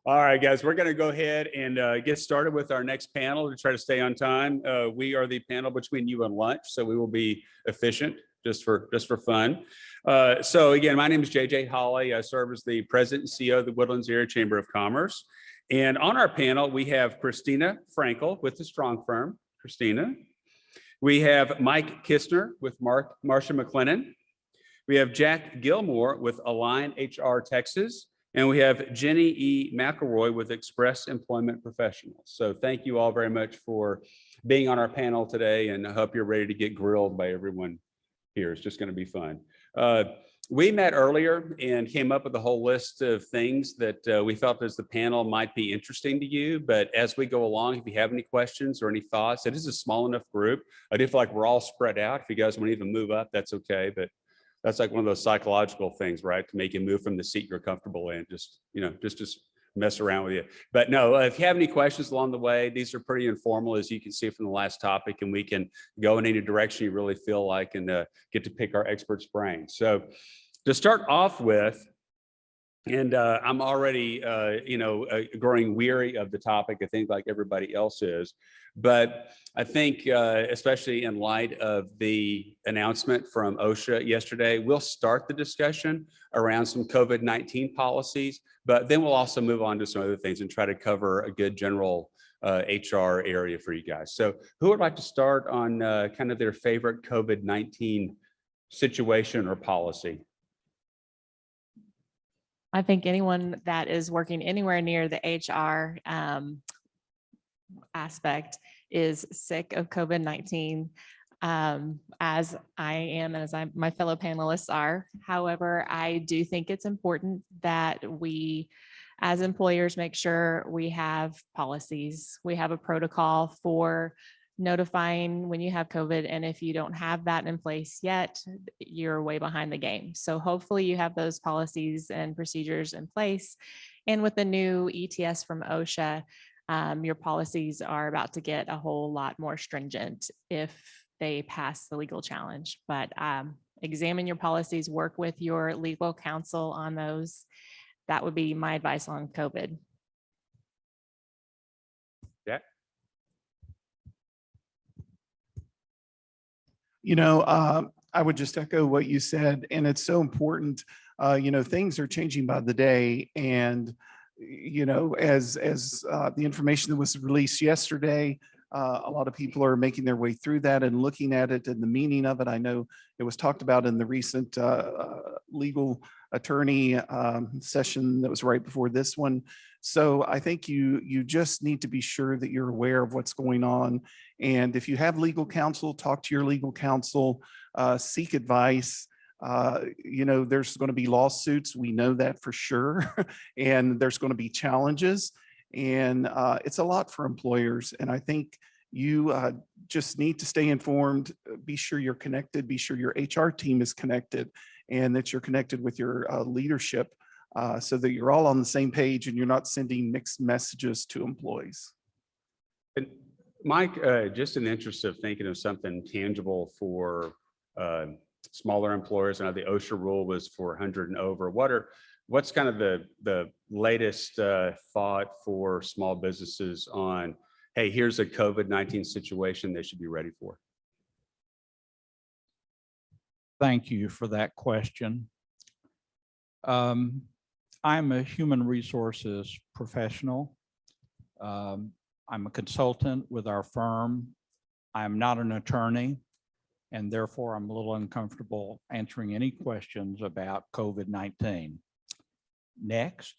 All right, guys, we're going to go ahead and get started with our next panel to try to stay on time. We are the panel between you and lunch, so we will be efficient just for fun. So again, my name is JJ Hollie. I serve as the president and CEO of the Woodlands Area Chamber of Commerce. And on our panel, we have Kristina Frankel with the Strong Firm. Kristina. We have Mike Kissner with Marsh and McLennan. We have Jack Gilmore with AlignHR Texas. And we have Jenny E. McElroy with Express Employment Professionals. So thank you all very much for being on our panel today, and I hope you're ready to get grilled by everyone here. It's just going to be fun. We met earlier and came up with a whole list of things that we felt as the panel might be interesting to you. But as we go along, if you have any questions or any thoughts, it is a small enough group. I do feel like we're all spread out. If you guys want to even move up, that's okay. But that's like one of those psychological things, right? To make you move from the seat you're comfortable in, just mess around with you. But no, if you have any questions along the way, these are pretty informal, as you can see from the last topic, and we can go in any direction you really feel like and get to pick our experts' brains. So to start off with, and I'm already, growing weary of the topic, I think, like everybody else is. But I think, especially in light of the announcement from OSHA yesterday, we'll start the discussion around some COVID-19 policies, but then we'll also move on to some other things and try to cover a good general HR area for you guys. So who would like to start on kind of their favorite COVID-19 situation or policy? I think anyone that is working anywhere near the HR aspect is sick of COVID-19, as I am, and as my fellow panelists are. However, I do think it's important that we, as employers, make sure we have policies. We have a protocol for notifying when you have COVID, and if you don't have that in place yet, you're way behind the game. So hopefully you have those policies and procedures in place. And with the new ETS from OSHA, your policies are about to get a whole lot more stringent if they pass the legal challenge. But examine your policies, work with your legal counsel on those. That would be my advice on COVID. Yeah. I would just echo what you said, and it's so important. Things are changing by the day, and as the information that was released yesterday, a lot of people are making their way through that and looking at it and the meaning of it. I know it was talked about in the recent legal attorney session that was right before this one. So I think you just need to be sure that you're aware of what's going on. And if you have legal counsel, talk to your legal counsel, seek advice. There's going to be lawsuits. We know that for sure. And there's going to be challenges. And it's a lot for employers. And I think you just need to stay informed, be sure you're connected, be sure your HR team is connected, and that you're connected with your leadership so that you're all on the same page and you're not sending mixed messages to employees. And Mike, just in the interest of thinking of something tangible for smaller employers, I know the OSHA rule was for 100 and over. What's kind of the latest thought for small businesses on, hey, here's a COVID-19 situation they should be ready for? Thank you for that question. I'm a human resources professional. I'm a consultant with our firm. I'm not an attorney, and therefore I'm a little uncomfortable answering any questions about COVID-19. Next.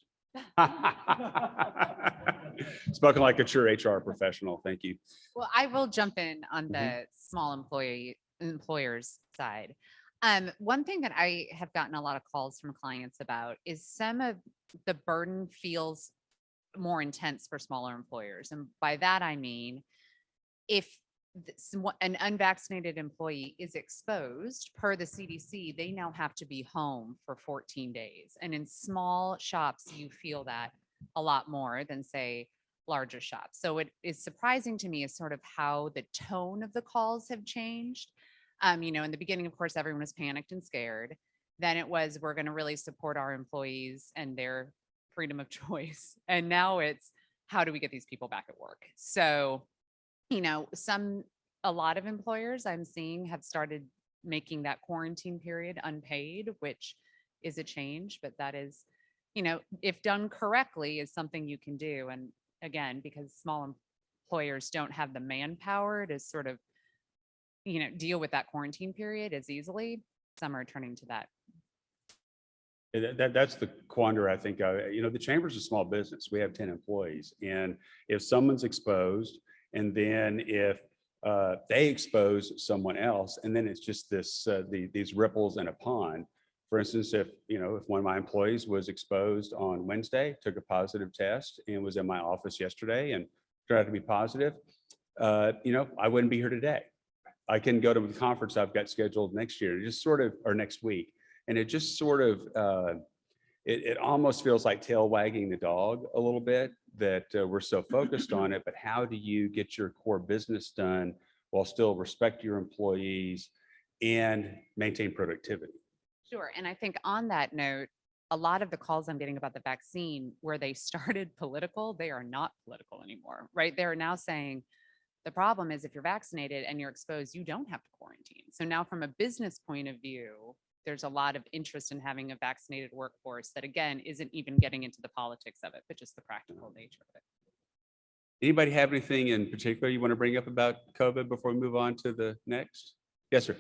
Spoken like a true HR professional. Thank you. Well, I will jump in on the small employers side. One thing that I have gotten a lot of calls from clients about is some of the burden feels more intense for smaller employers. And by that, I mean, if an unvaccinated employee is exposed per the CDC, they now have to be home for 14 days. And in small shops, you feel that a lot more than, say, larger shops. So it is surprising to me is sort of how the tone of the calls have changed. In the beginning, of course, everyone was panicked and scared. Then it was, we're going to really support our employees and their freedom of choice. And now it's, how do we get these people back at work? So, you know, a lot of employers I'm seeing have started making that quarantine period unpaid, which is a change, but that is, you know, if done correctly, is something you can do. And again, because small employers don't have the manpower to sort of, you know, deal with that quarantine period as easily, some are turning to that. That's the quandary, I think. You know, the chamber's a small business. We have 10 employees. And if someone's exposed, and then if they expose someone else, and then it's just this, these ripples in a pond. For instance, if one of my employees was exposed on Wednesday, took a positive test and was in my office yesterday and tried to be positive, I wouldn't be here today. I can go to the conference I've got scheduled next year, or next week. And it just sort of, it almost feels like tail wagging the dog a little bit, that we're so focused on it, but how do you get your core business done while still respect your employees and maintain productivity? Sure. And I think on that note, a lot of the calls I'm getting about the vaccine, where they started political, they are not political anymore, right? They're now saying, the problem is if you're vaccinated and you're exposed, you don't have to quarantine. So now from a business point of view, there's a lot of interest in having a vaccinated workforce that, again, isn't even getting into the politics of it, but just the practical nature of it. Anybody have anything in particular you want to bring up about COVID before we move on to the next? Yes, sir.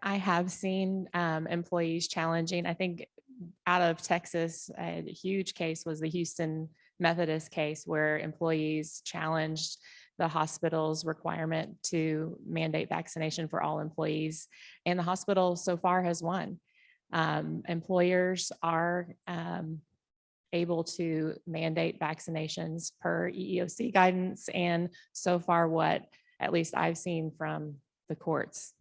I have seen employees challenging. I think out of Texas, a huge case was the Houston Methodist case, where employees challenged the hospital's requirement to mandate vaccination for all employees. And the hospital so far has won. Employers are able to mandate vaccinations per EEOC guidance. And so far, what at least I've seen from the courts.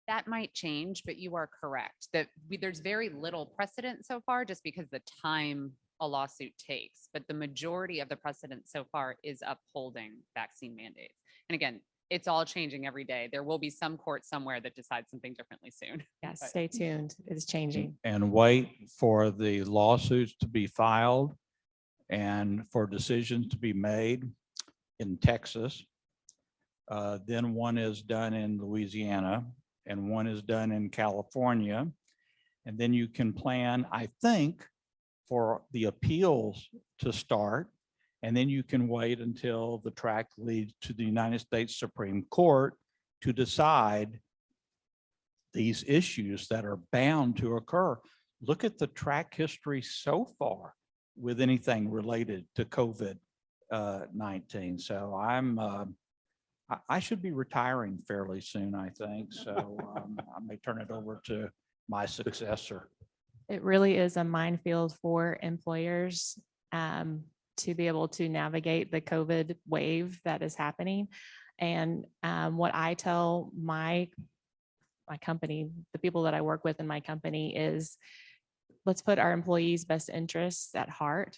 That might change, but you are correct that there's very little precedent so far, just because the time a lawsuit takes. But the majority of the precedent so far is upholding vaccine mandates. And again, it's all changing every day. There will be some court somewhere that decides something differently soon. Yes, stay tuned. It's changing. And wait for the lawsuits to be filed and for decisions to be made in Texas. Then one is done in Louisiana, and one is done in California. And then you can plan, I think, for the appeals to start. And then you can wait until the track leads to the United States Supreme Court to decide these issues that are bound to occur. Look at the track history so far with anything related to COVID-19. So I should be retiring fairly soon, I think. So I may turn it over to my successor. It really is a minefield for employers to be able to navigate the COVID wave that is happening. And what I tell my company, the people that I work with in my company, is let's put our employees' best interests at heart,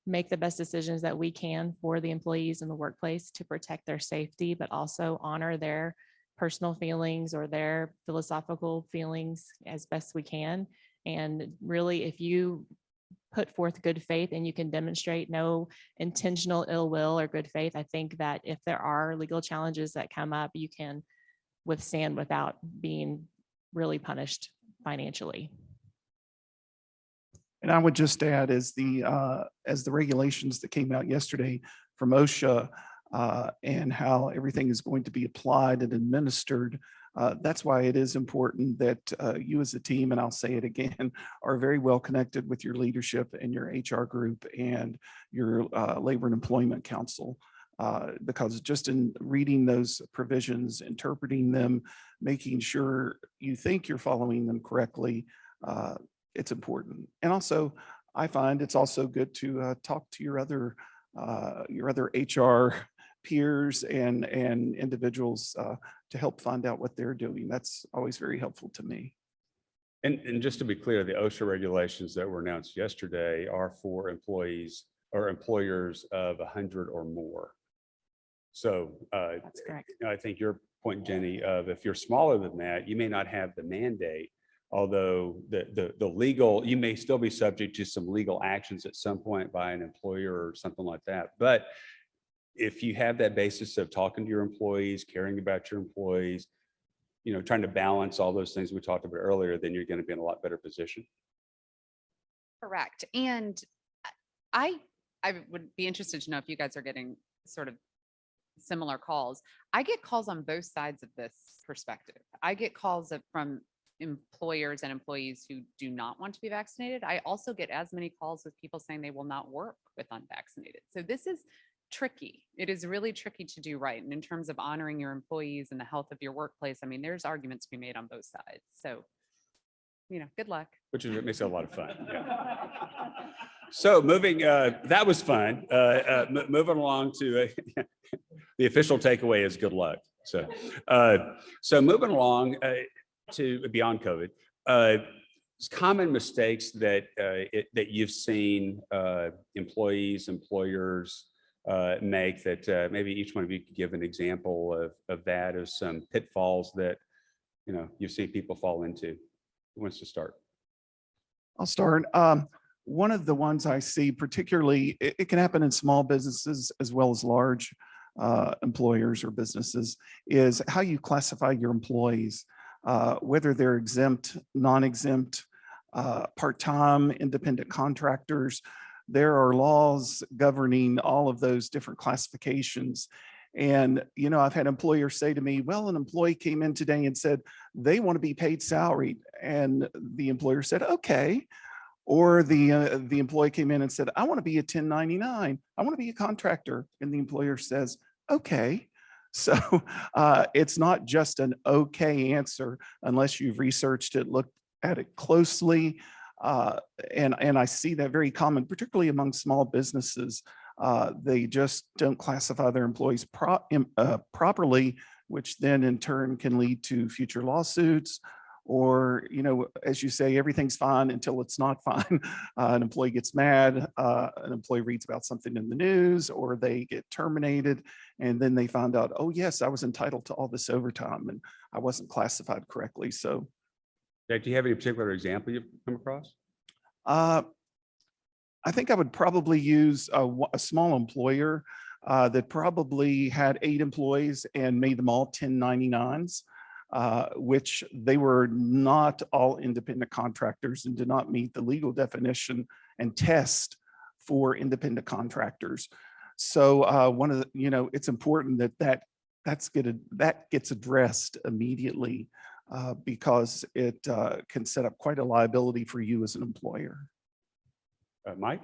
make the best decisions that we can for the employees in the workplace to protect their safety, but also honor their personal feelings or their philosophical feelings as best we can. And really, if you put forth good faith and you can demonstrate no intentional ill will or good faith, I think that if there are legal challenges that come up, you can withstand without being really punished financially. And I would just add, as the regulations that came out yesterday from OSHA and how everything is going to be applied and administered, that's why it is important that you as a team, and I'll say it again, are very well connected with your leadership and your HR group and your Labor and Employment Council. Because just in reading those provisions, interpreting them, making sure you think you're following them correctly, it's important. And also, I find it's also good to talk to your other HR peers and individuals to help find out what they're doing. That's always very helpful to me. And just to be clear, the OSHA regulations that were announced yesterday are for employees or employers of 100 or more. So That's correct. I think your point, Jenny, of if you're smaller than that, you may not have the mandate, although the legal, you may still be subject to some legal actions at some point by an employer or something like that. But if you have that basis of talking to your employees, caring about your employees, trying to balance all those things we talked about earlier, then you're going to be in a lot better position. Correct. And I would be interested to know if you guys are getting sort of similar calls. I get calls on both sides of this perspective. I get calls from employers and employees who do not want to be vaccinated. I also get as many calls with people saying they will not work with unvaccinated. So this is tricky. It is really tricky to do right. And in terms of honoring your employees and the health of your workplace, I mean, there's arguments to be made on both sides. So, good luck. Which makes it a lot of fun. Yeah. So moving, that was fun. Moving along to the official takeaway is good luck. So moving along to beyond COVID, common mistakes that you've seen employees, employers make that maybe each one of you could give an example of that, of some pitfalls that you've seen people fall into. Who wants to start? I'll start. One of the ones I see particularly, it can happen in small businesses as well as large employers or businesses, is how you classify your employees, whether they're exempt, non-exempt, part-time, independent contractors. There are laws governing all of those different classifications. And, I've had employers say to me, well, an employee came in today and said they want to be paid salaried. And the employer said, okay. Or the employee came in and said, I want to be a 1099. I want to be a contractor. And the employer says, okay. So it's not just an okay answer unless you've researched it, looked at it closely. And I see that very common, particularly among small businesses. They just don't classify their employees properly, which then in turn can lead to future lawsuits. Or, as you say, everything's fine until it's not fine. An employee gets mad, an employee reads about something in the news, or they get terminated, and then they find out, oh yes, I was entitled to all this overtime and I wasn't classified correctly. So, do you have any particular example you've come across? I think I would probably use a small employer that probably had 8 employees and made them all 1099s. Which they were not all independent contractors and did not meet the legal definition and test for independent contractors. So one of the, it's important that gets addressed immediately because it can set up quite a liability for you as an employer. Mike?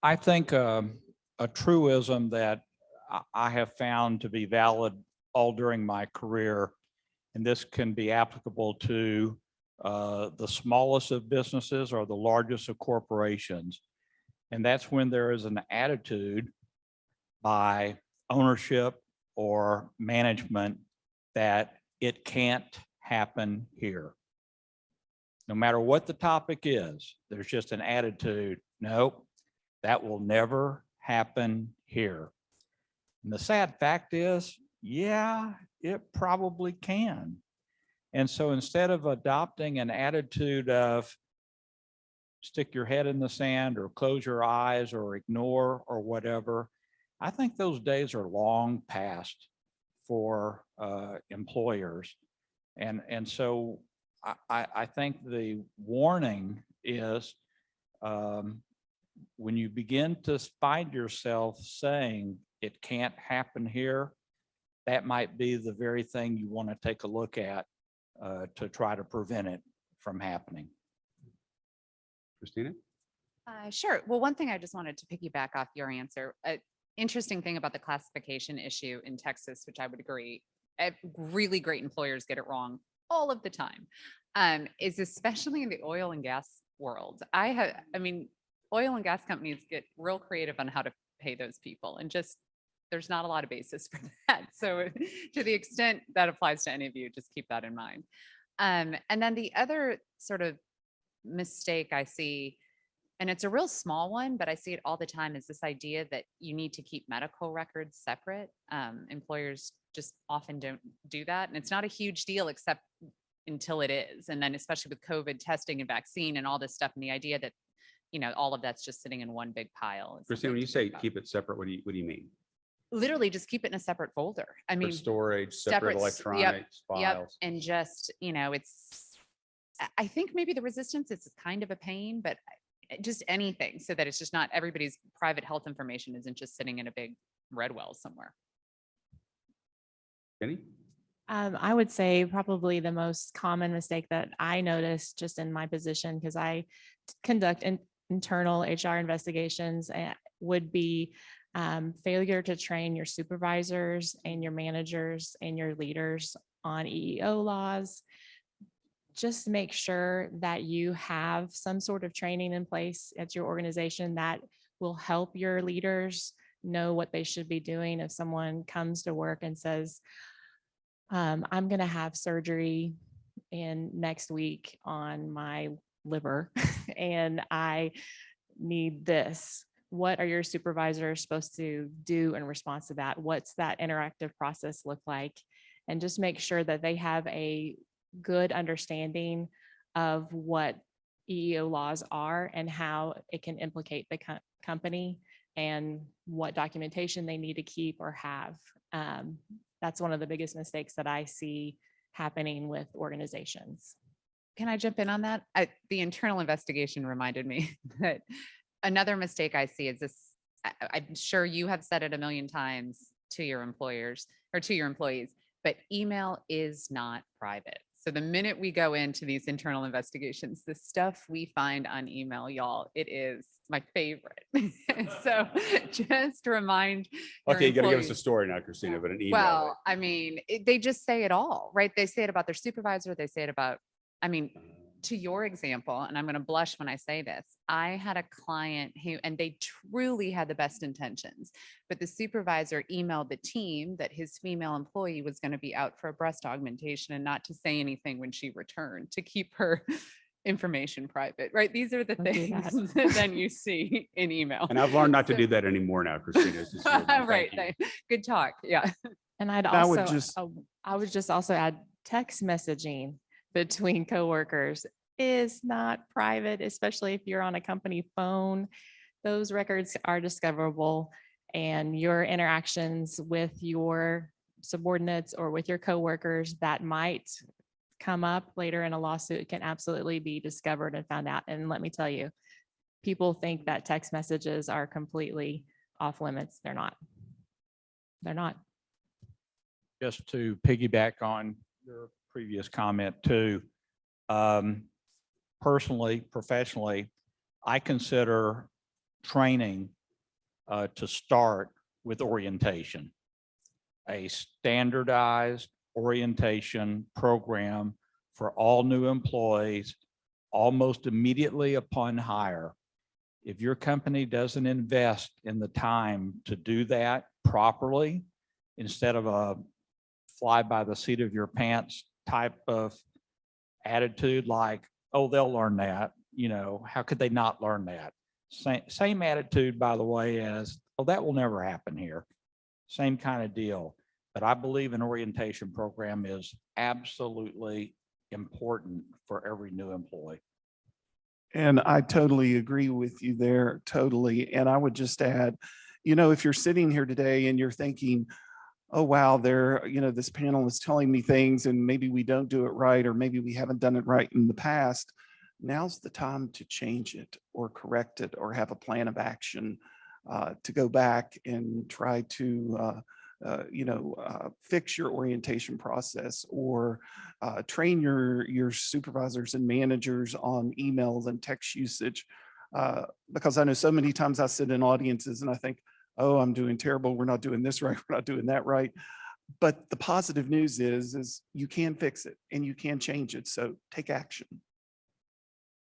I think a truism that I have found to be valid all during my career, and this can be applicable to the smallest of businesses or the largest of corporations. And that's when there is an attitude by ownership or management that it can't happen here. No matter what the topic is, there's just an attitude, nope, that will never happen here. And the sad fact is, yeah, it probably can. And so instead of adopting an attitude of stick your head in the sand or close your eyes or ignore or whatever, I think those days are long past for employers. And so I think the warning is when you begin to find yourself saying it can't happen here, that might be the very thing you want to take a look at to try to prevent it from happening. Kristina? Sure. Well, one thing I just wanted to piggyback off your answer. Interesting thing about the classification issue in Texas, which I would agree, really great employers get it wrong all of the time, is especially in the oil and gas world. Oil and gas companies get real creative on how to pay those people, and just there's not a lot of basis for that. So to the extent that applies to any of you, just keep that in mind. And then the other sort of mistake I see and it's a real small one, but I see it all the time, is this idea that you need to keep medical records separate. Employers just often don't do that. And it's not a huge deal except until it is. And then especially with COVID testing and vaccine and all this stuff, and the idea that, all of that's just sitting in one big pile. is Christina, something when you to say think about. keep it separate, what do you mean? Literally just keep it in a separate folder. I For mean, storage, separate yep, electronics, yep. files? And just, I think maybe the resistance is kind of a pain, but just anything so that it's just not everybody's private health information isn't just sitting in a big red well somewhere. Kenny? I would say probably the most common mistake that I noticed just in my position, because I conduct internal HR investigations, would be failure to train your supervisors and your managers and your leaders on EEO laws. Just make sure that you have some sort of training in place at your organization that will help your leaders know what they should be doing. If someone comes to work and says, I'm going to have surgery next week on my liver and I need this. What are your supervisors supposed to do in response to that? What's that interactive process look like? And just make sure that they have a good understanding of what EEO laws are and how it can implicate the company and what documentation they need to keep or have. That's one of the biggest mistakes that I see happening with organizations. Can I jump in on that? The internal investigation reminded me that another mistake I see is this. I'm sure you have said it a million times to your employers or to your employees, but email is not private. So the minute we go into these internal investigations, the stuff we find on email, y'all, it is my favorite. So just remind. your Okay, you gotta give us employees- a story now, Christina, but an email. Well, I mean, they just say it all, right? They say it about their supervisor. They say it about, to your example, and I'm going to blush when I say this, I had a client and they truly had the best intentions, but the supervisor emailed the team that his female employee was going to be out for a breast augmentation and not to say anything when she returned, to keep her information private, right? These are the Don't do that. things that then you see in email. And I've learned not to So- do that anymore now, Christina. It's just really- thank Right. you. Good talk. Yeah. And I'd I would also, just- I would just also add text messaging between coworkers is not private, especially if you're on a company phone. Those records are discoverable, and your interactions with your subordinates or with your coworkers that might come up later in a lawsuit can absolutely be discovered and found out. And let me tell you, people think that text messages are completely off limits. They're not. They're not. Just to piggyback on your previous comment too. Personally, professionally, I consider training to start with orientation. A standardized orientation program for all new employees almost immediately upon hire. If your company doesn't invest in the time to do that properly, instead of a fly by the seat of your pants type of attitude, like, oh, they'll learn that, how could they not learn that? Same attitude, by the way, as, oh, that will never happen here. Same kind of deal. But I believe an orientation program is absolutely important for every new employee. And I totally agree with you there, totally. And I would just add, if you're sitting here today and you're thinking, oh, wow, this panel is telling me things and maybe we don't do it right, or maybe we haven't done it right in the past, now's the time to change it or correct it or have a plan of action to go back and try to fix your orientation process, or train your supervisors and managers on emails and text usage. Because I know so many times I sit in audiences and I think, oh, I'm doing terrible. We're not doing this right. We're not doing that right. But the positive news is you can fix it and you can change it. So take action.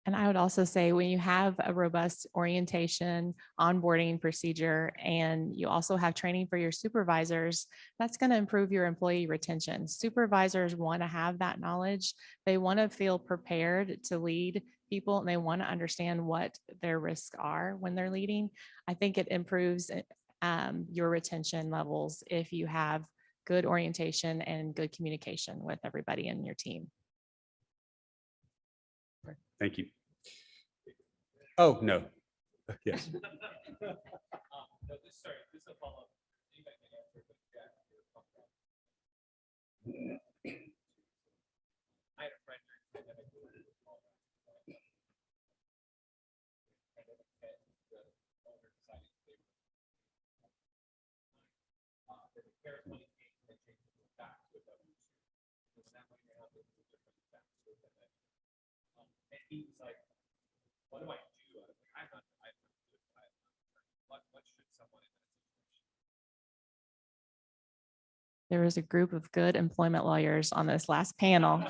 And I would also say, when you have a robust orientation, onboarding procedure, and you also have training for your supervisors, that's going to improve your employee retention. Supervisors want to have that knowledge. They want to feel prepared to lead people and they want to understand what their risks are when they're leading, I think it improves your retention levels if you have good orientation and good communication with everybody in your team. Thank you. Oh, no. Yes. He's like, what do I do? I'm not, what should someone in that situation? There was a group of good employment lawyers on this last panel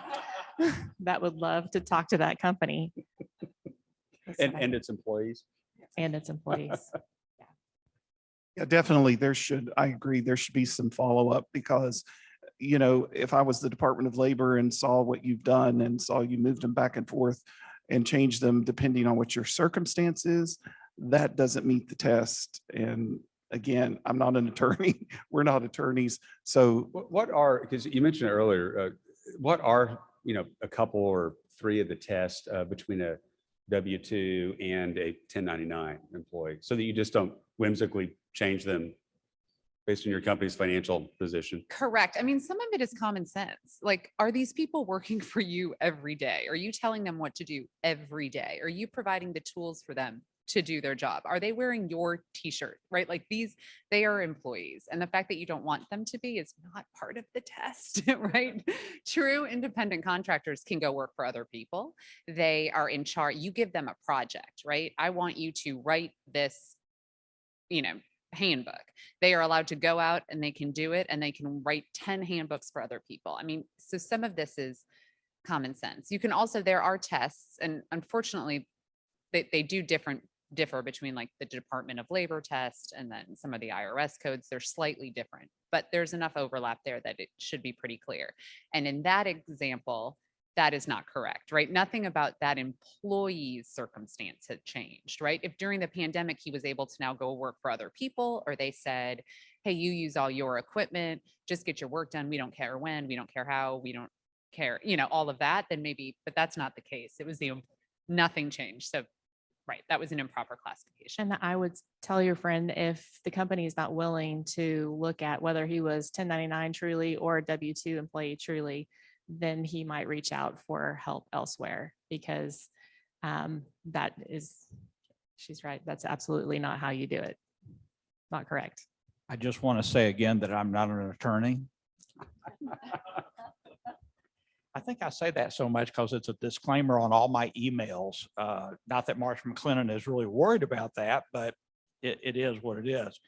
that would love to talk to that company. And its employees. And its employees. Yeah, definitely. I agree. There should be some follow-up because, you know, if I was the Department of Labor and saw what you've done and saw you moved them back and forth and changed them depending on what your circumstance is, that doesn't meet the test. And again, I'm not an attorney. We're not attorneys. So What are, because you mentioned it earlier, what are, you know, a couple or three of the tests between a W-2 and a 1099 employee so that you just don't whimsically change them based on your company's financial position? Correct. I mean, some of it is common sense. Like, are these people working for you every day? Are you telling them what to do every day? Are you providing the tools for them to do their job? Are they wearing your t-shirt, right? Like they are employees. And the fact that you don't want them to be is not part of the test, right? True independent contractors can go work for other people. They are in charge. You give them a project, right? I want you to write this, you know, handbook. They are allowed to go out and they can do it and they can write 10 handbooks for other people. I mean, so some of this is common sense. You can also, there are tests, and unfortunately they do differ between like the Department of Labor test and then some of the IRS codes. They're slightly different, but there's enough overlap there that it should be pretty clear. And in that example, that is not correct, right? Nothing about that employee's circumstance had changed, right? If during the pandemic, he was able to now go work for other people, or they said, hey, you use all your equipment, just get your work done. We don't care when, we don't care how, we don't care, you know, all of that, then maybe, but that's not the case. It was nothing changed. So, right, that was an improper classification. And I would tell your friend, if the company is not willing to look at whether he was 1099 truly or a W-2 employee truly, then he might reach out for help elsewhere, because that is, she's right. That's absolutely not how you do it. Not correct. I just want to say again that I'm not an attorney. I think I say that so much because it's a disclaimer on all my emails. Not that Marsh McLennan is really worried about that, but it is what it is.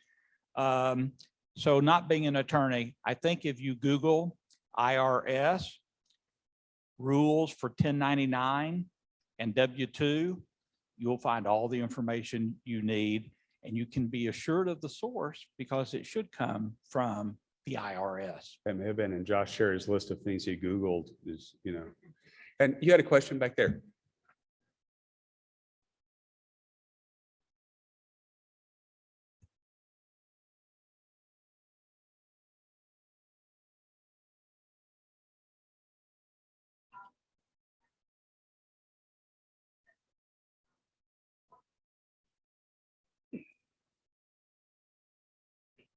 So not being an attorney, I think if you Google IRS rules for 1099 and W-2, you'll find all the information you need, and you can be assured of the source because it should come from the IRS. That may have been in Josh Sherry's list of things he Googled is, you know. And you had a question back there.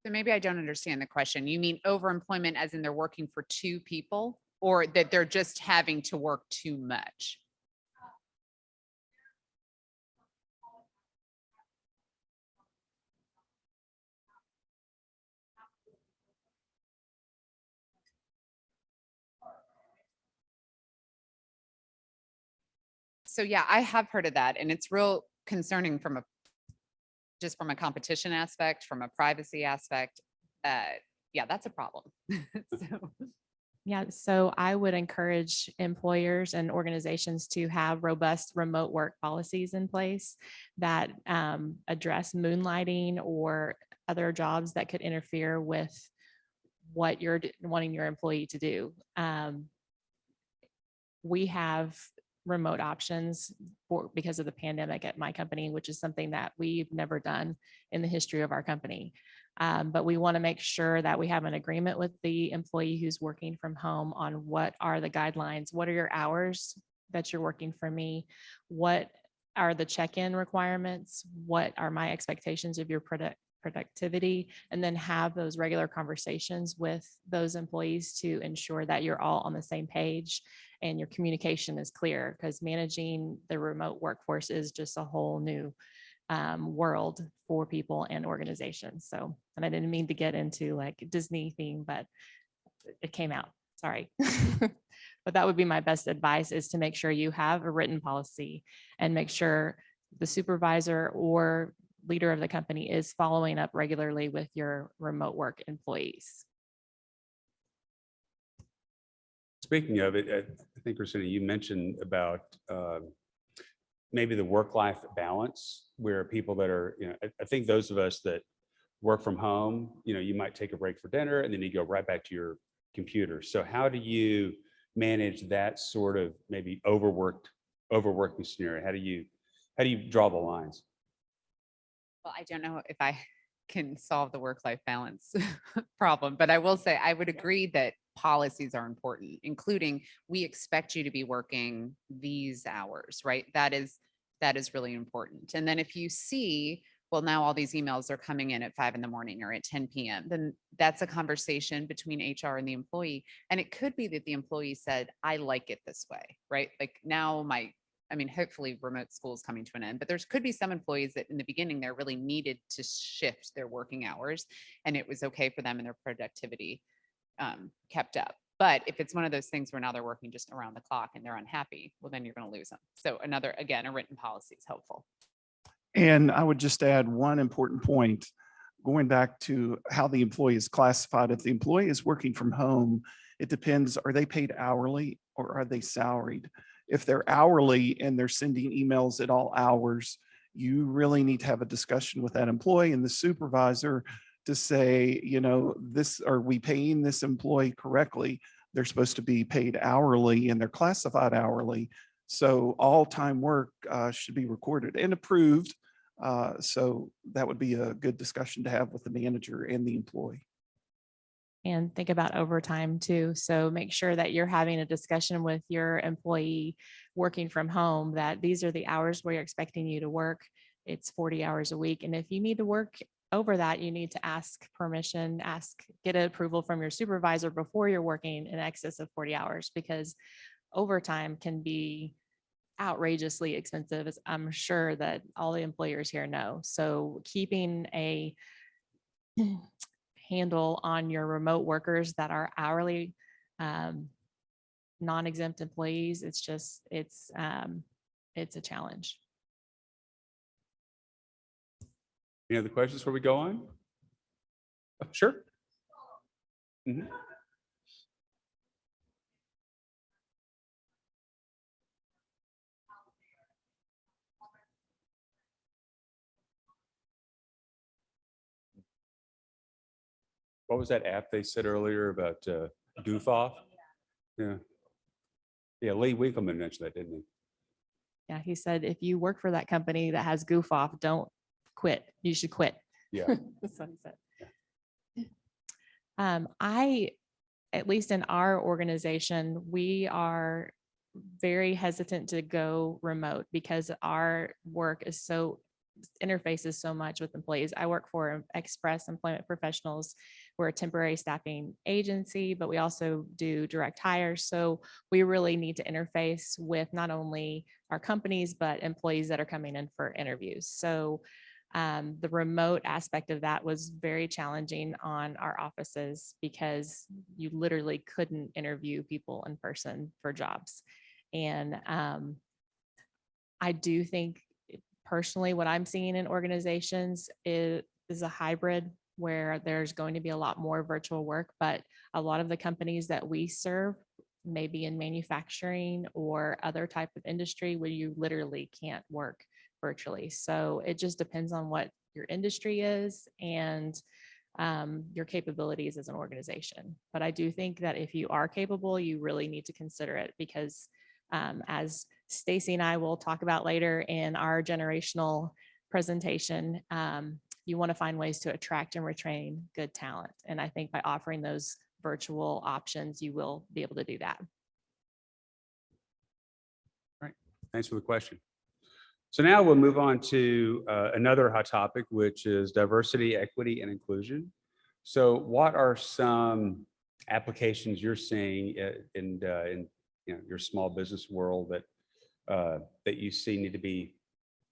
So maybe I don't understand the question. You mean overemployment as in they're working for two people, or that they're just having to work too much? So yeah, I have heard of that, and it's real concerning from a competition aspect, from a privacy aspect. Yeah, that's a problem. So. Yeah, so I would encourage employers and organizations to have robust remote work policies in place that address moonlighting or other jobs that could interfere with what you're wanting your employee to do. We have remote options because of the pandemic at my company, which is something that we've never done in the history of our company. But we want to make sure that we have an agreement with the employee who's working from home on what are the guidelines, what are your hours that you're working for me, what are the check-in requirements, what are my expectations of your productivity, and then have those regular conversations with those employees to ensure that you're all on the same page and your communication is clear, because managing the remote workforce is just a whole new world for people and organizations. So, and I didn't mean to get into like Disney theme, but it came out, sorry. But that would be my best advice, is to make sure you have a written policy and make sure the supervisor or leader of the company is following up regularly with your remote work employees. Speaking of it, I think, Kristina, you mentioned about maybe the work-life balance, where people that are, I think those of us that work from home, you might take a break for dinner and then you go right back to your computer. So how do you manage that sort of maybe overworking scenario? How do you draw the lines? Well, I don't know if I can solve the work-life balance problem, but I will say I would agree that policies are important, including we expect you to be working these hours, right? That is really important. And then if you see, well, now all these emails are coming in at 5 a.m. or at 10 p.m., then that's a conversation between HR and the employee. And it could be that the employee said, I like it this way, right? Like now hopefully remote school is coming to an end, but there could be some employees that in the beginning, they're really needed to shift their working hours and it was okay for them and their productivity kept up. But if it's one of those things where now they're working just around the clock and they're unhappy, well, then you're going to lose them. So again, a written policy is helpful. And I would just add one important point, going back to how the employee is classified. If the employee is working from home, it depends, are they paid hourly or are they salaried? If they're hourly and they're sending emails at all hours, you really need to have a discussion with that employee and the supervisor to say, are we paying this employee correctly? They're supposed to be paid hourly and they're classified hourly. So all time work should be recorded and approved. So that would be a good discussion to have with the manager and the employee. And think about overtime too. So make sure that you're having a discussion with your employee working from home, that these are the hours we're expecting you to work. It's 40 hours a week. And if you need to work over that, you need to ask permission, get approval from your supervisor before you're working in excess of 40 hours, because overtime can be outrageously expensive, as I'm sure that all the employers here know. So keeping a handle on your remote workers that are hourly non-exempt employees, it's a challenge. Any other questions before we go on? Sure. Mhm. What was that app they said earlier about Goof Off? Yeah. Yeah, Lee Winkleman mentioned that, didn't he? Yeah, he said, if you work for that company that has Goof Off, don't quit. You should quit. Yeah. That's what he said. At least in our organization, we are very hesitant to go remote because our work interfaces so much with employees. I work for Express Employment Professionals. We're a temporary staffing agency, but we also do direct hires. So we really need to interface with not only our companies, but employees that are coming in for interviews. So the remote aspect of that was very challenging on our offices because you literally couldn't interview people in person for jobs. And I do think personally, what I'm seeing in organizations is a hybrid where there's going to be a lot more virtual work, but a lot of the companies that we serve may be in manufacturing or other type of industry where you literally can't work virtually. So it just depends on what your industry is and your capabilities as an organization. But I do think that if you are capable, you really need to consider it, because As Stacy and I will talk about later in our generational presentation, you want to find ways to attract and retain good talent. And I think by offering those virtual options, you will be able to do that. Thanks for the question. So now we'll move on to another hot topic, which is diversity, equity, and inclusion. So what are some applications you're seeing in your small business world that you see need to be,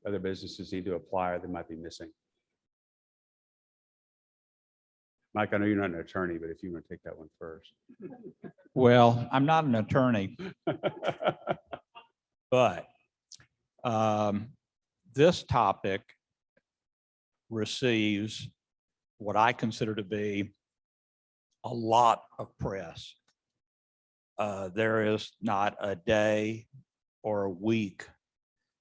other businesses need to apply or they might be missing? Mike, I know you're not an attorney, but if you want to take that one first. Well, I'm not an attorney, but this topic receives what I consider to be a lot of press. There is not a day or a week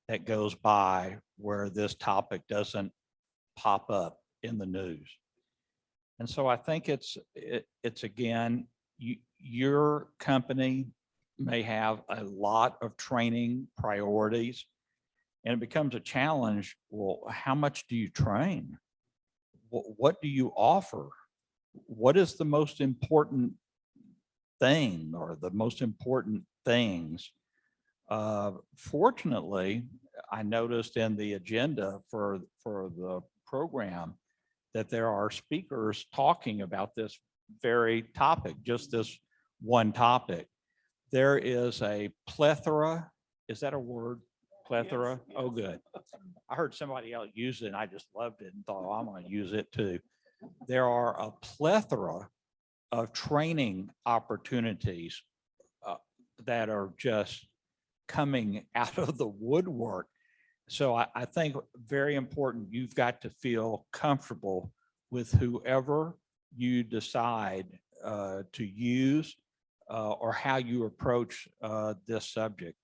that goes by where this topic doesn't pop up in the news. And so I think it's again, your company may have a lot of training priorities, and it becomes a challenge. Well, how much do you train? What do you offer? What is the most important thing or the most important things? Fortunately, I noticed in the agenda for the program that there are speakers talking about this very topic, just this one topic. There is a plethora, is that a word? Plethora? Yes. Oh, good. I heard somebody else use it and I just loved it and thought, oh, I'm going to use it too. There are a plethora of training opportunities that are just coming out of the woodwork. So I think very important, you've got to feel comfortable with whoever you decide to use or how you approach this subject,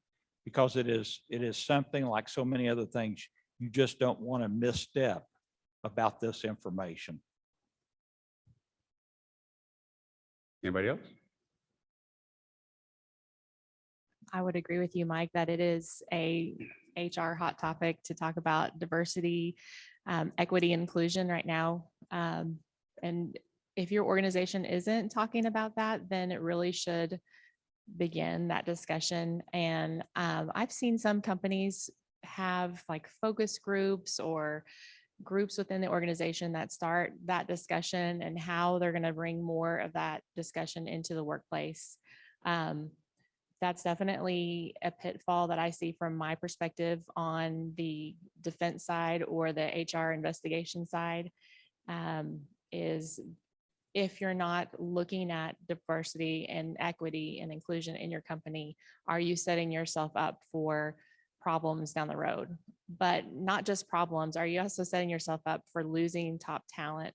because it is something like so many other things, you just don't want to misstep about this information. Anybody else? I would agree with you, Mike, that it is a HR hot topic to talk about diversity, equity, inclusion right now. And if your organization isn't talking about that, then it really should begin that discussion. And I've seen some companies have like focus groups or groups within the organization that start that discussion and how they're going to bring more of that discussion into the workplace. That's definitely a pitfall that I see from my perspective on the defense side or the HR investigation side, is if you're not looking at diversity and equity and inclusion in your company, are you setting yourself up for problems down the road? But not just problems, are you also setting yourself up for losing top talent?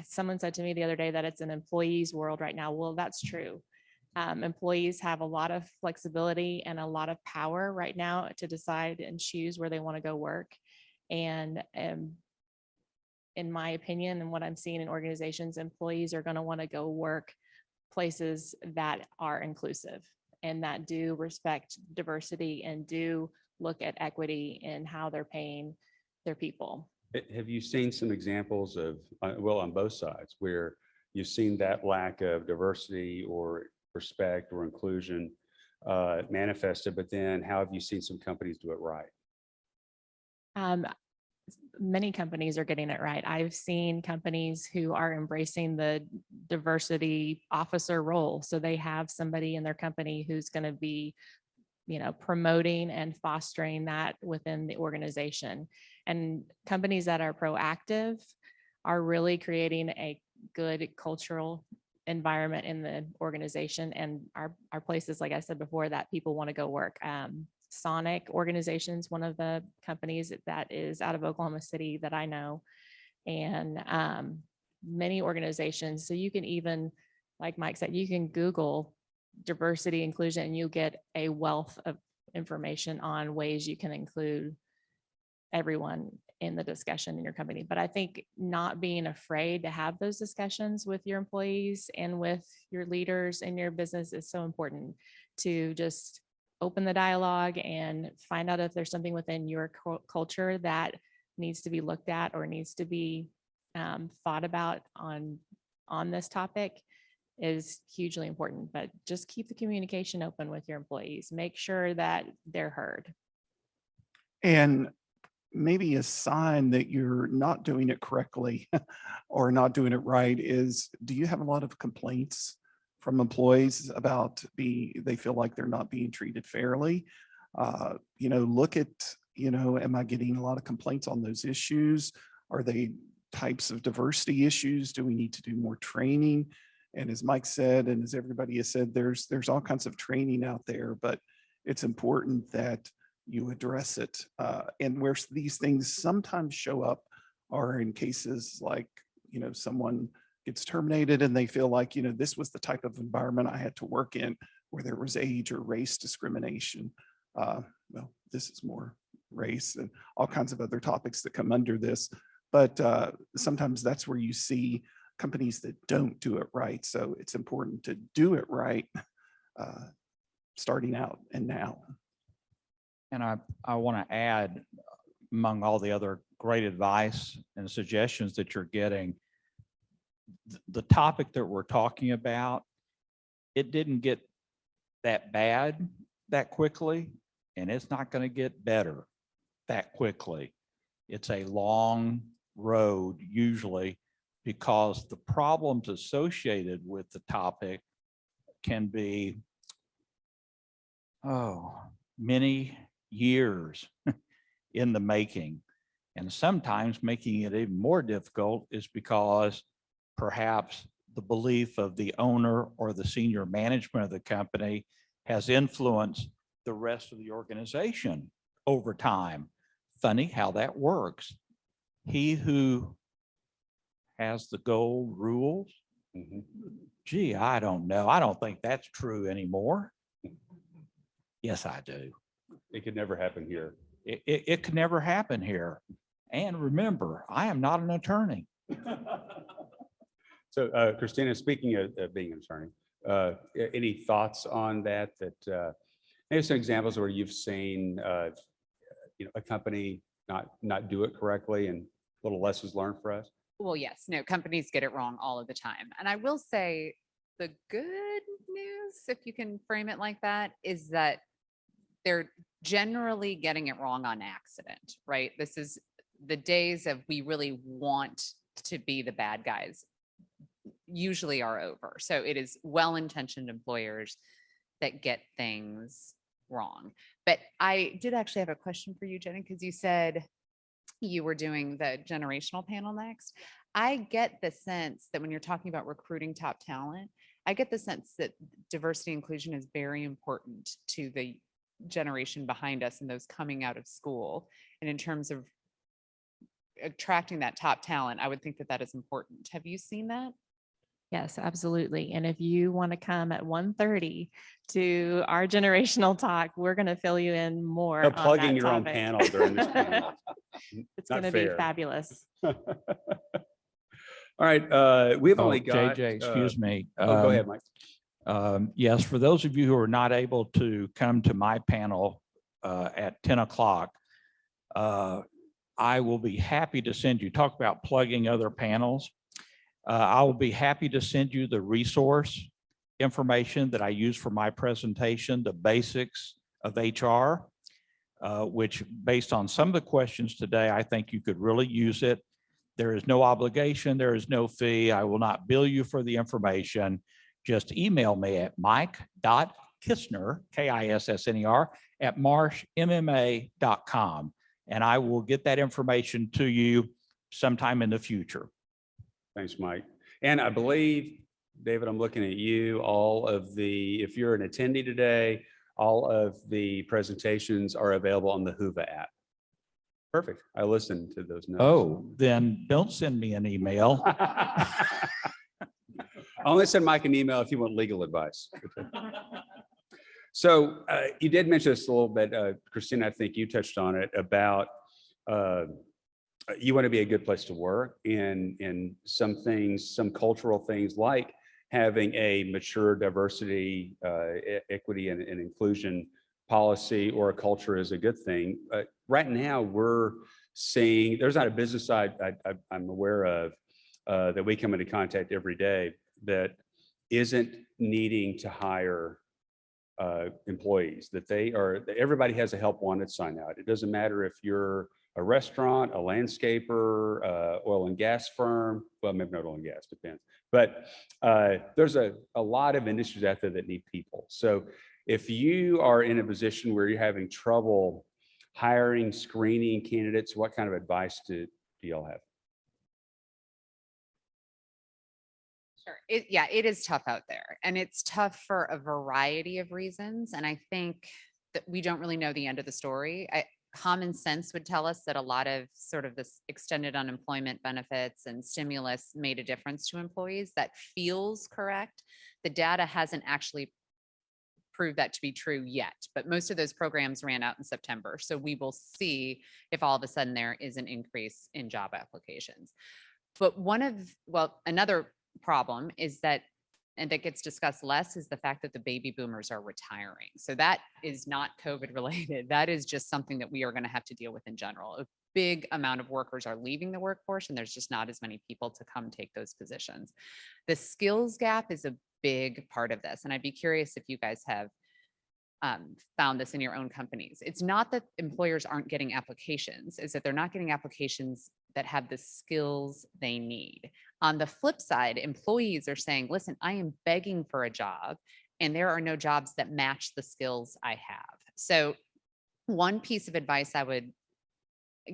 Someone said to me the other day that it's an employee's world right now. Well, that's true. Employees have a lot of flexibility and a lot of power right now to decide and choose where they want to go work. And in my opinion, and what I'm seeing in organizations, employees are going to want to go work places that are inclusive and that do respect diversity and do look at equity in how they're paying their people. Have you seen some examples of, well, on both sides, where you've seen that lack of diversity or respect or inclusion manifested, but then how have you seen some companies do it right? Many companies are getting it right. I've seen companies who are embracing the diversity officer role. So they have somebody in their company who's going to be, promoting and fostering that within the organization. And companies that are proactive are really creating a good cultural environment in the organization and our places, like I said before, that people want to go work. Sonic Organizations, one of the companies that is out of Oklahoma City that I know, and many organizations. So you can even, like Mike said, you can Google diversity inclusion and you get a wealth of information on ways you can include everyone in the discussion in your company. But I think not being afraid to have those discussions with your employees and with your leaders in your business is so important. to just open the dialogue and find out if there's something within your culture that needs to be looked at or needs to be thought about on this topic is hugely important. But just keep the communication open with your employees. Make sure that they're heard. And maybe a sign that you're not doing it correctly or not doing it right is, do you have a lot of complaints from employees about they feel like they're not being treated fairly? Look at, am I getting a lot of complaints on those issues? Are they types of diversity issues? Do we need to do more training? And as Mike said, and as everybody has said, there's all kinds of training out there, but it's important that you address it. And where these things sometimes show up are in cases like, someone gets terminated and they feel like, this was the type of environment I had to work in where there was age or race discrimination. Well, this is more race and all kinds of other topics that come under this. But sometimes that's where you see companies that don't do it right. So it's important to do it right starting out and now. And I want to add, among all the other great advice and suggestions that you're getting, the topic that we're talking about, it didn't get that bad that quickly, and it's not going to get better that quickly. It's a long road usually, because the problems associated with the topic can be, many years in the making. And sometimes making it even more difficult is because perhaps the belief of the owner or the senior management of the company has influenced the rest of the organization over time. Funny how that works. He who has the gold rules. Gee, I don't know. I don't think that's true anymore. Yes, I do. It could never happen here. It could never happen here. And remember, I am not an attorney. So, Kristina, speaking of being an attorney, any thoughts on that? Maybe some examples where you've seen, a company not do it correctly, and little lessons learned for us. Well, yes, no, companies get it wrong all of the time. And I will say the good news, if you can frame it like that, is that they're generally getting it wrong on accident, right? This is the days of we really want to be the bad guys usually are over. So it is well-intentioned employers that get things wrong. But I did actually have a question for you, Jenny, because you said you were doing the generational panel next. I get the sense that when you're talking about recruiting top talent, I get the sense that diversity inclusion is very important to the generation behind us and those coming out of school. And in terms of attracting that top talent, I would think that that is important. Have you seen that? Yes, absolutely. And if you want to come at 1:30 to our generational talk, we're going to fill you in more. No on plugging that your own topic. panel during this panel. It's Not going to be fair. fabulous. All right, we've only got. JJ, excuse me. Go ahead, Mike. Yes, for those of you who are not able to come to my panel at 10 o'clock, I will be happy to send you, talk about plugging other panels. I will be happy to send you the resource information that I use for my presentation, the basics of HR, which based on some of the questions today, I think you could really use it. There is no obligation. There is no fee. I will not bill you for the information. Just email me at mike.kissner, Kissner, at marshmma.com. And I will get that information to you sometime in the future. Thanks, Mike. And I believe, David, I'm looking at you, if you're an attendee today, all of the presentations are available on the Whova app. Perfect. I listened to those notes. Oh, then don't send me an email. I only send Mike an email if you want legal advice. So you did mention this a little bit, Kristina, I think you touched on it about you want to be a good place to work, and some things, some cultural things like having a mature diversity, equity, and inclusion policy or a culture is a good thing. Right now, we're seeing there's not a business I'm aware of that we come into contact every day that isn't needing to hire employees, that everybody has a help wanted sign out. It doesn't matter if you're a restaurant, a landscaper, oil and gas firm. Well, maybe not oil and gas, depends. But there's a lot of industries out there that need people. So if you are in a position where you're having trouble hiring, screening candidates, what kind of advice do y'all have? Sure. It is tough out there, and it's tough for a variety of reasons. And I think that we don't really know the end of the story. Common sense would tell us that a lot of sort of this extended unemployment benefits and stimulus made a difference to employees. That feels correct. The data hasn't actually proved that to be true yet, but most of those programs ran out in September. So we will see if all of a sudden there is an increase in job applications. But another problem is that, and that gets discussed less, is the fact that the baby boomers are retiring. So that is not COVID related. That is just something that we are going to have to deal with in general. A big amount of workers are leaving the workforce, and there's just not as many people to come take those positions. The skills gap is a big part of this. And I'd be curious if you guys have found this in your own companies. It's not that employers aren't getting applications, is that they're not getting applications that have the skills they need. On the flip side, employees are saying, listen, I am begging for a job and there are no jobs that match the skills I have. So one piece of advice I would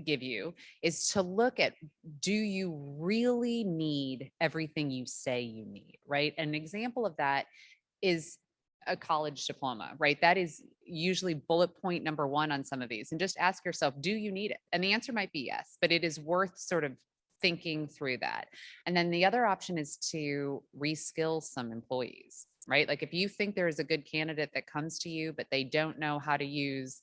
give you is to look at, do you really need everything you say you need, right? An example of that is a college diploma, right? That is usually bullet point number one on some of these. And just ask yourself, do you need it? And the answer might be yes, but it is worth sort of thinking through that. And then the other option is to reskill some employees, right? Like if you think there is a good candidate that comes to you, but they don't know how to use,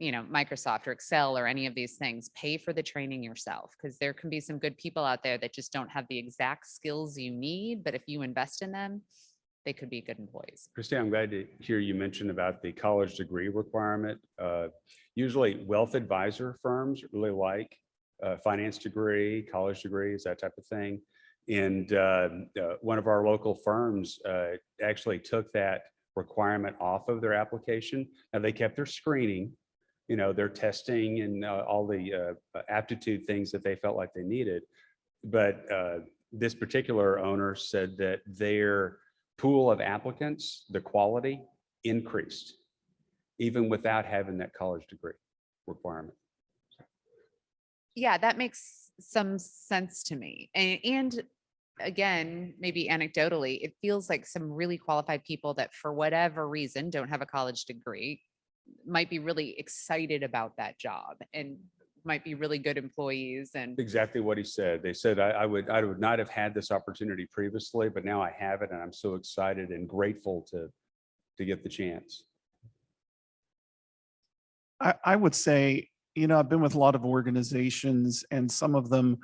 Microsoft or Excel or any of these things, pay for the training yourself, because there can be some good people out there that just don't have the exact skills you need. But if you invest in them, they could be good employees. Kristina, I'm glad to hear you mention about the college degree requirement. Usually wealth advisor firms really like finance degree, college degrees, that type of thing. And one of our local firms actually took that requirement off of their application. Now they kept their screening, their testing and all the aptitude things that they felt like they needed. But this particular owner said that their pool of applicants, the quality increased, even without having that college degree requirement. Yeah, that makes some sense to me. And again, maybe anecdotally, it feels like some really qualified people that for whatever reason don't have a college degree might be really excited about that job and might be really good employees. And Exactly what he said. They said, I would not have had this opportunity previously, but now I have it and I'm so excited and grateful to get the chance. I would say, I've been with a lot of organizations and some of them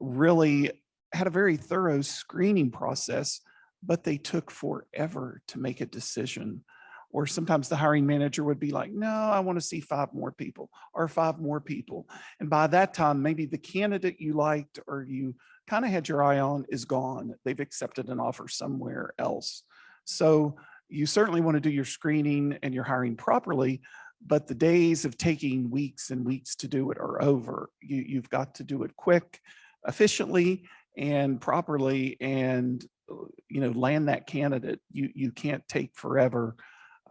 really had a very thorough screening process, but they took forever to make a decision. Or sometimes the hiring manager would be like, no, I want to see 5 more people or 5 more people. And by that time, maybe the candidate you liked or you kind of had your eye on is gone. They've accepted an offer somewhere else. So you certainly want to do your screening and your hiring properly, but the days of taking weeks and weeks to do it are over. You've got to do it quick, efficiently, and properly, and land that candidate. You can't take forever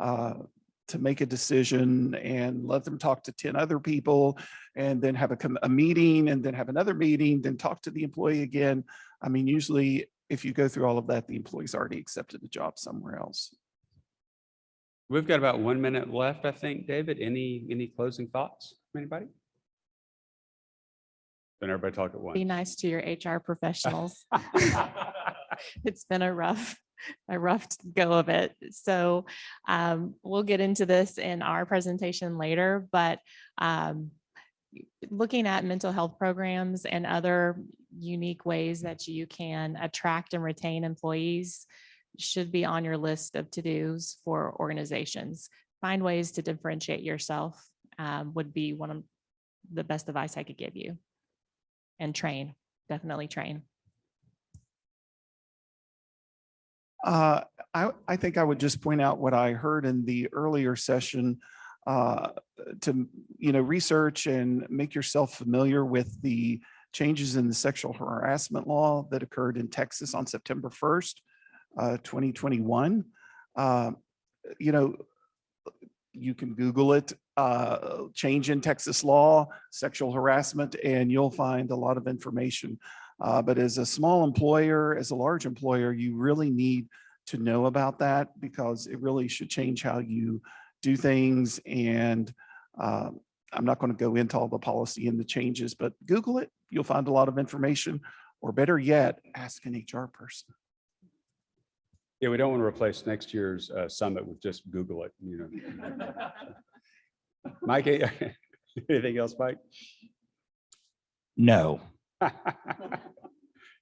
to make a decision and let them talk to 10 other people and then have a meeting and then have another meeting, then talk to the employee again. I mean, usually if you go through all of that, the employee's already accepted a job somewhere else. We've got about 1 minute left, I think. David, any closing thoughts from anybody? Then everybody talk at once. Be nice to your HR professionals. It's been a rough go of it. So we'll get into this in our presentation later, but looking at mental health programs and other unique ways that you can attract and retain employees should be on your list of to-dos for organizations. Find ways to differentiate yourself would be one of the best advice I could give you. And train, definitely train. I think I would just point out what I heard in the earlier session to, research and make yourself familiar with the changes in the sexual harassment law that occurred in Texas on September 1st, 2021. You can Google it, change in Texas law, sexual harassment, and you'll find a lot of information. But as a small employer, as a large employer, you really need to know about that because it really should change how you do things. And I'm not going to go into all the policy and the changes, but Google it. You'll find a lot of information, or better yet, ask an HR person. Yeah, we don't want to replace next year's summit with just Google it, Mike, anything else, Mike? No.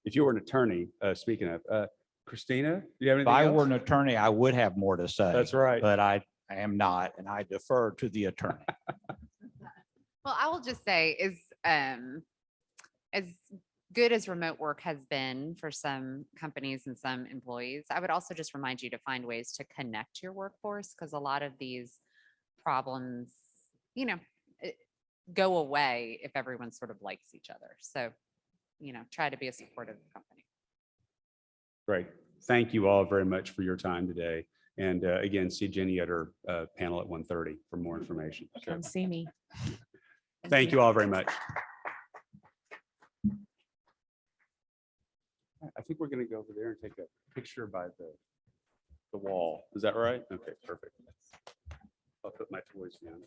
If you were an attorney, speaking of, Kristina, do you have If anything I else? were an attorney, I would have more to say. That's right. But I am not, and I defer to the attorney. Well, I will just say as good as remote work has been for some companies and some employees, I would also just remind you to find ways to connect your workforce, because a lot of these problems, go away if everyone sort of likes each other. So, try to be a supportive company. Great. Thank you all very much for your time today. And again, see Jenny at her panel at 1:30 for more information. So, Come see me. thank you all very much. I think we're going to go over there and take a picture by the wall. Is that right? Okay, perfect. I'll put my toys down.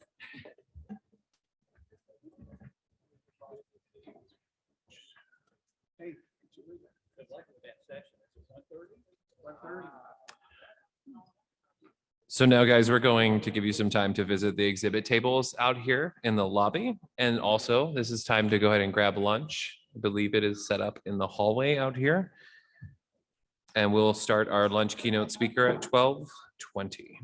Hey, So now, guys, we're going to give you some time to visit the exhibit tables out here in the lobby. And also, this is time to go ahead and grab lunch. I believe it is set up in the hallway out here. And we'll start our lunch keynote speaker at 12:20.